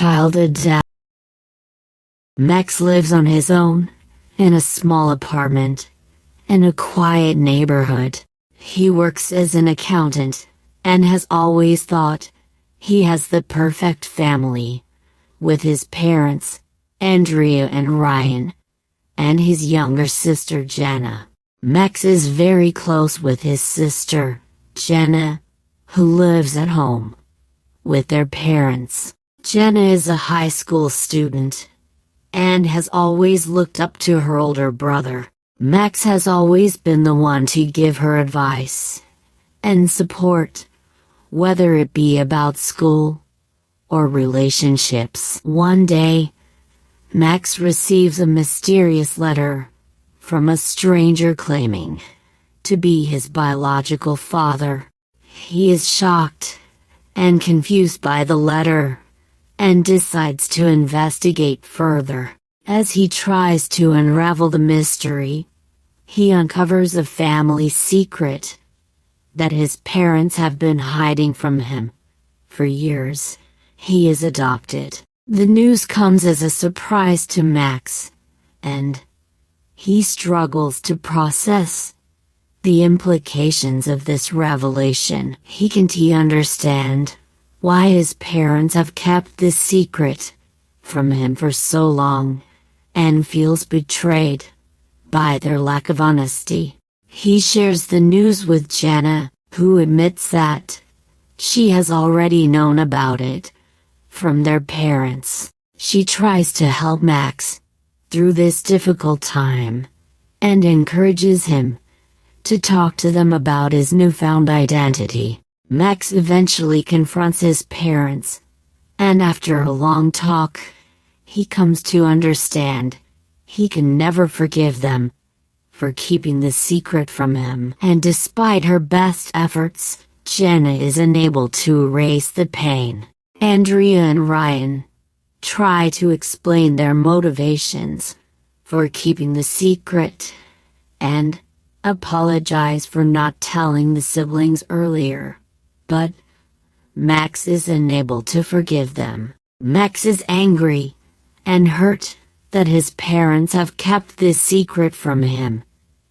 childhood death. Max lives on his own, in a small apartment, in a quiet neighborhood. He works as an accountant, and has always thought he has the perfect family, with his parents, Andrea and Ryan, and his younger sister Jenna. Max is very close with his sister, Jenna, who lives at home with their parents. Jenna is a high school student and has always looked up to her older brother. Max has always been the one to give her advice and support, whether it be about school or relationships. One day, Max receives a mysterious letter from a stranger claiming to be his biological father. He is shocked and confused by the letter, and decides to investigate further. As he tries to unravel the mystery, he uncovers a family secret that his parents have been hiding from him for years. He is adopted. The news comes as a surprise to Max, and he struggles to process the implications of this revelation. He can't understand why his parents have kept this secret from him for so long, and feels betrayed by their lack of honesty. He shares the news with Jenna, who admits that she has already known about it from their parents. She tries to help Max through this difficult time, and encourages him to talk to them about his newfound identity. Max eventually confronts his parents, and after a long talk, he comes to understand he can never forgive them for keeping the secret from him. And despite her best efforts, Jenna is unable to erase the pain. Andrea and Ryan try to explain their motivations for keeping the secret, and apologize for not telling the siblings earlier. But Max is unable to forgive them. Max is angry and hurt that his parents have kept this secret from him,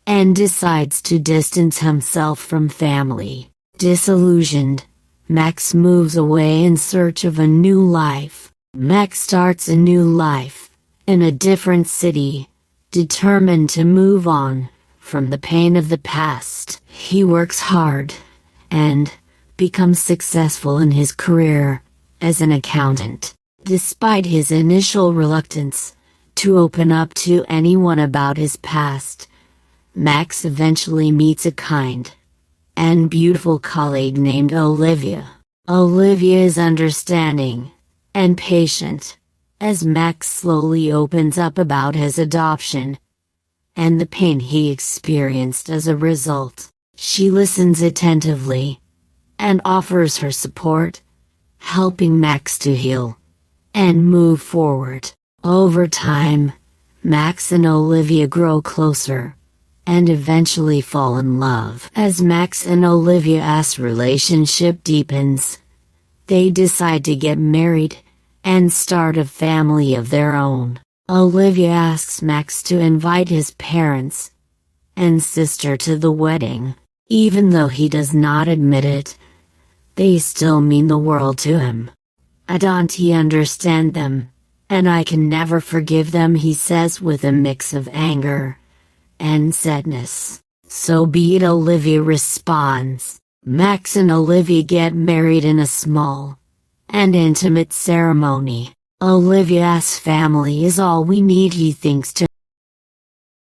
and decides to distance himself from family. Disillusioned, Max moves away in search of a new life. Max starts a new life in a different city, determined to move on from the pain of the past. He works hard and becomes successful in his career as an accountant. Despite his initial reluctance to open up to anyone about his past, Max eventually meets a kind and beautiful colleague named Olivia. Olivia is understanding and patient as Max slowly opens up about his adoption and the pain he experienced as a result. She listens attentively and offers her support, helping Max to heal and move forward. Over time, Max and Olivia grow closer and eventually fall in love. As Max and Olivia's relationship deepens, they decide to get married and start a family of their own. Olivia asks Max to invite his parents and sister to the wedding. Even though he does not admit it, they still mean the world to him. "I don't understand them, and I can never forgive them," he says with a mix of anger and sadness. "So be it," Olivia responds. Max and Olivia get married in a small and intimate ceremony. Olivia's family is all we need, he thinks to.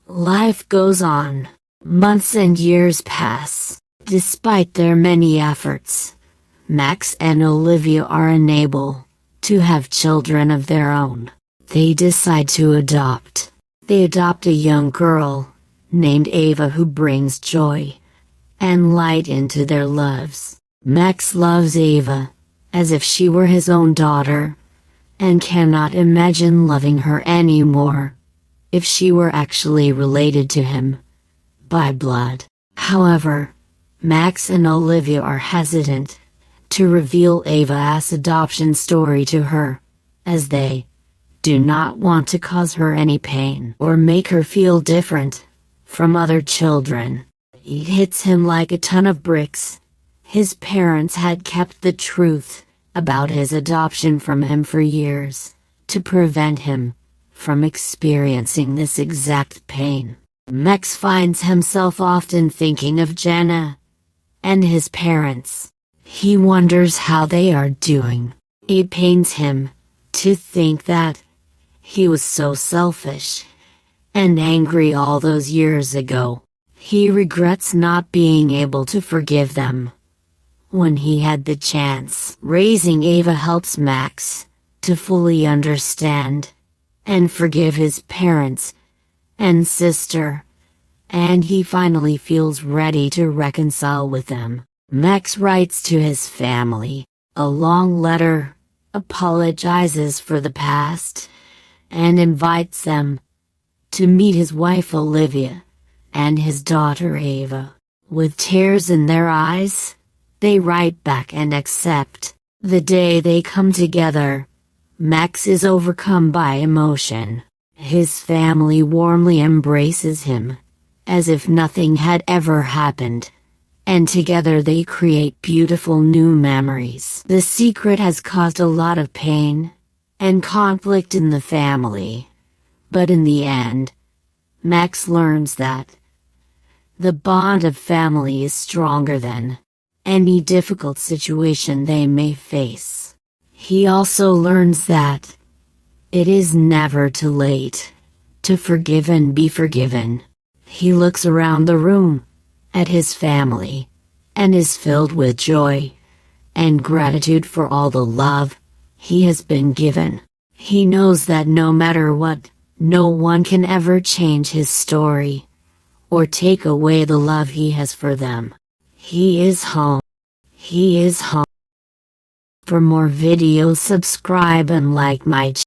Life goes on. Months and years pass. Despite their many efforts, Max and Olivia are unable to have children of their own. They decide to adopt. They adopt a young girl named Ava, who brings joy and light into their lives. Max loves Ava as if she were his own daughter, and cannot imagine loving her anymore if she were actually related to him by blood. However, Max and Olivia are hesitant to reveal Ava's adoption story to her, as they do not want to cause her any pain or make her feel different from other children. It hits him like a ton of bricks. His parents had kept the truth about his adoption from him for years, to prevent him from experiencing this exact pain. Max finds himself often thinking of Jenna and his parents. He wonders how they are doing. It pains him to think that he was so selfish and angry all those years ago. He regrets not being able to forgive them when he had the chance. Raising Ava helps Max to fully understand and forgive his parents and sister, and he finally feels ready to reconcile with them. Max writes to his family a long letter, apologizes for the past, and invites them to meet his wife Olivia and his daughter Ava. With tears in their eyes, they write back and accept. The day they come together, Max is overcome by emotion. His family warmly embraces him, as if nothing had ever happened, and together they create beautiful new memories. The secret has caused a lot of pain and conflict in the family, but in the end, Max learns that the bond of family is stronger than any difficult situation they may face. He also learns that it is never too late to forgive and be forgiven. He looks around the room at his family and is filled with joy and gratitude for all the love he has been given. He knows that no matter what, no one can ever change his story or take away the love he has for them. He is home. He is home. For more videos, subscribe and like my channel.